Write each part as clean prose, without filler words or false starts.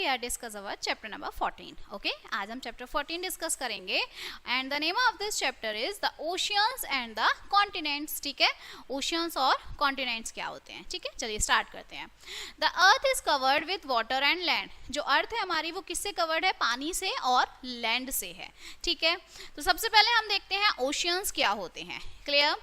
Are discuss our chapter number 14. Okay, आज हम chapter 14 discuss करेंगे and the name of this chapter is the oceans and the continents. ठीक है, oceans और continents क्या होते हैं. ठीक है, चलिए स्टार्ट करते हैं. The earth is covered with water and land. जो अर्थ है हमारी वो किससे कवर्ड है? पानी से और लैंड से है. ठीक है, तो सबसे पहले हम देखते हैं ओशियंस क्या होते हैं. Clear?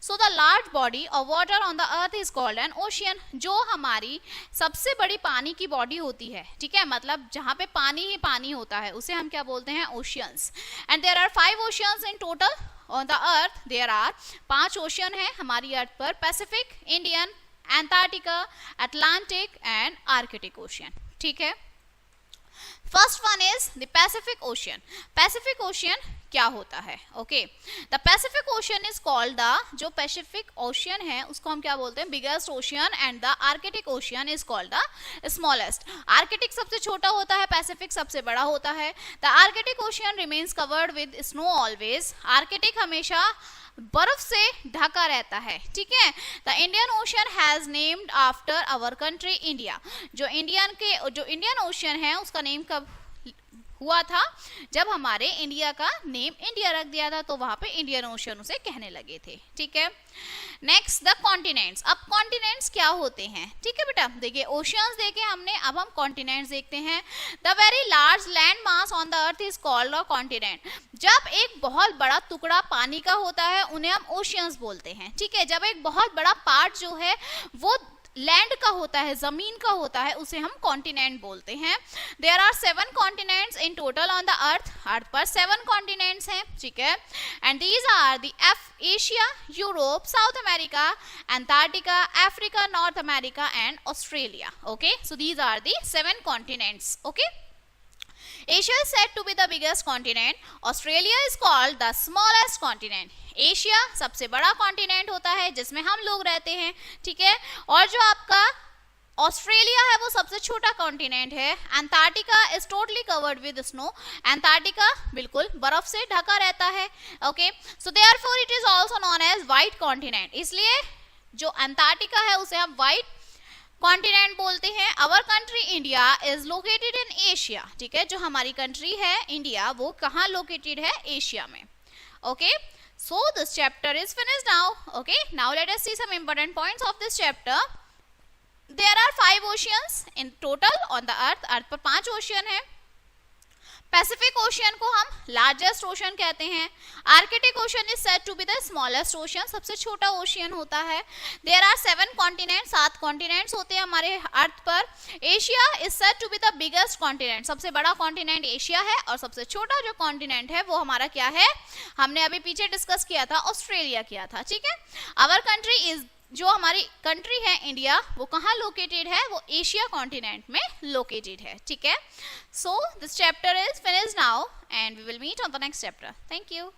So the large body of water on the earth is called an ocean. जो हमारी सबसे बड़ी पानी की बॉडी होती है, ठीक है, मतलब जहां पे पानी ही पानी होता है, उसे हम क्या बोलते हैं? Oceans. And there are 5 oceans in total on the earth. There are 5 ocean है हमारी अर्थ पर. Pacific, Indian, Antarctica, Atlantic and Arctic ocean. ठीक है, first one is the Pacific ocean. Pacific ocean क्या होता है? Okay, the Pacific ocean is called the, जो Pacific ocean है उसको हम क्या बोलते हैं? Biggest ocean. And the Arctic ocean is called the smallest. Arctic सबसे छोटा होता है, पैसिफिक सबसे बड़ा होता है. The Arctic ocean remains covered with snow always. Arctic हमेशा बर्फ से ढका रहता है. ठीक है, the Indian ocean has named after our country India. जो इंडियन ओशियन है उसका नेम कब हुआ था? जब हमारे इंडिया का नेम इंडिया रख दिया था, तो वहां पे इंडियन ओशियन उसे कहने लगे थे. ठीक है, नेक्स्ट द कॉन्टिनेंट्स. अब कॉन्टिनेंट्स क्या होते हैं? ठीक है बेटा, देखिए ओशियंस देखे हमने, अब हम कॉन्टिनेंट्स देखते हैं. The very large land mass on the earth is called a continent. जब एक बहुत बड़ा टुकड़ा पानी का होता है उन्हें हम ओशियंस बोलते हैं. ठीक है, जब एक बहुत बड़ा पार्ट जो है वो लैंड का होता है, जमीन का होता है, उसे हम कॉन्टिनेंट बोलते हैं. There are 7 continents in total on the earth. Earth पर 7 कॉन्टिनेंट्स हैं. ठीक है, and these are the Asia, Europe, South America, Antarctica, Africa, North America and Australia. Okay, so these are the 7 continents. Okay, Asia is said to be the biggest continent. Australia is called the smallest continent. Asia सबसे बड़ा continent होता है जिसमें हम लोग रहते हैं. ठीक है, और जो आपका ऑस्ट्रेलिया है वो सबसे छोटा कॉन्टिनेंट है. Antarctica is totally covered with snow. Antarctica बिल्कुल बर्फ से ढका रहता है. Okay, so therefore it is also known as white continent. इसलिए जो अंटार्कटिका है उसे हम व्हाइट कॉन्टिनेंट बोलते हैं. Our country India is located in Asia. ठीक है, जो हमारी कंट्री है इंडिया वो कहाँ लोकेटेड है? एशिया में. Okay, so this chapter is finished now. Okay, now let us see some important points of this chapter. There are 5 oceans in total on the earth. अर्थ पर 5 ओशियन है. Pacific ocean को हम largest ocean कहते हैं. Arctic ocean is said to be the smallest ocean, सबसे छोटा ocean होता है. देयर आर 7 कॉन्टिनेंट, 7 कॉन्टिनेंट्स होते हैं हमारे अर्थ पर. Asia is said to be the biggest continent. सबसे बड़ा कॉन्टिनेंट एशिया है और सबसे छोटा जो कॉन्टिनेंट है वो हमारा क्या है? हमने अभी पीछे डिस्कस किया था, ऑस्ट्रेलिया किया था. ठीक है, आवर कंट्री इज, जो हमारी कंट्री है इंडिया वो कहाँ लोकेटेड है? वो एशिया कॉन्टिनेंट में लोकेटेड है. ठीक है, so this chapter is finished now and we will meet on the next chapter. Thank you.